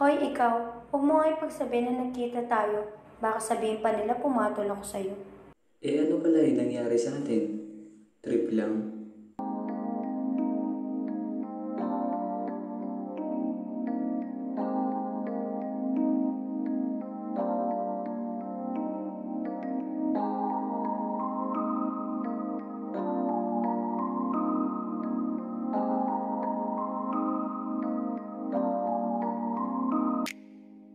Hoy ikaw, huwag mo nga ipagsabihin na nagkita tayo. Baka sabihin pa nila pumatol ako sa'yo. Ano pala nangyari sa atin? Trip lang.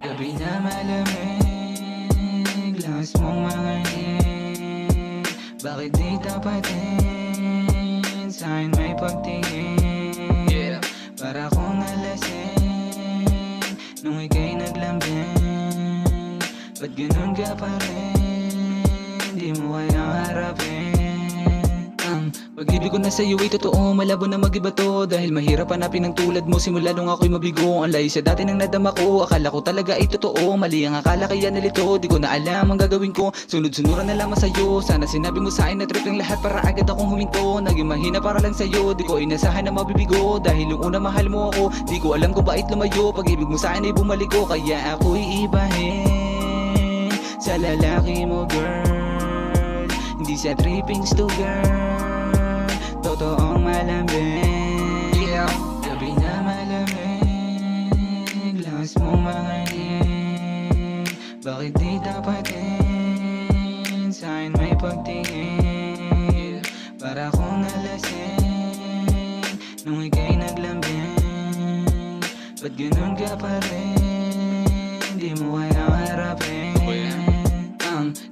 Gabi na malamig, lakas mong manganig. Bakit di tapatin, sa'kin may pagtingin? Para kong nalasing, nung ika'y naglambing. Ba't ganun ka pa rin, di mo kayang harapin? Ang pag-ibig ko na sa'yo ay totoo, malabo na mag-iba to. Dahil mahirap hanapin ng tulad mo, simula nung ako'y mabigo. Ang layo sa dati nang nadama ko, akala ko talaga ay totoo. Mali ang akala kaya nalito, di ko na alam ang gagawin ko. Sunod-sunuran na lamang sa'yo, sana sinabi mo sa'kin na trip ng lahat para agad akong huminto. Naging mahina para lang sa'yo, di ko inasahan na mabibigo. Dahil yung una mahal mo ako, di ko alam kung bakit lumayo. Pag-ibig mo sa'kin ay bumalik ko, kaya ako'y ibahin sa lalaki mo, girl. Hindi sa trippings to, girl, totoong malambing. Gabi na malamig, lakas mong manganig. Bakit di tapatin, sa'kin may pagtingin? Para kong nalasing, nung ika'y naglambing. Ba't ganun ka pa rin, di mo kayang harapin?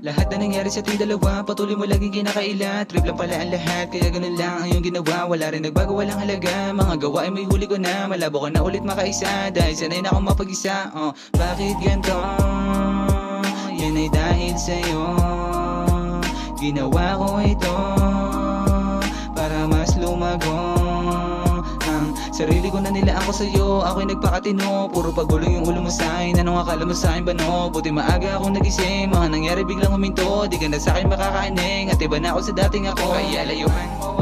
Lahat na nangyari sa ating dalawa, patuloy mo laging kinakaila. Trip lang pala ang lahat, kaya ganun lang ang iyong ginawa. Wala rin nagbago, walang halaga. Mga gawa ay may huli ko na, malabo ka na ulit makaisa. Dahil sanay na akong mapag-isa. Bakit ganito? Yan ay dahil sa'yo. Ginawa ko ito para mas lumago. Sarili ko na nilaan ko sa'yo, ako'y nagpakatino. Puro pagulo yung ulo mo sa'kin, anong akala mo sa'kin ba no? Buti maaga akong nagising, mga nangyari biglang huminto. Di ka na sa'kin makakaaning, at iba na ako sa dating ako. Kaya layuan mo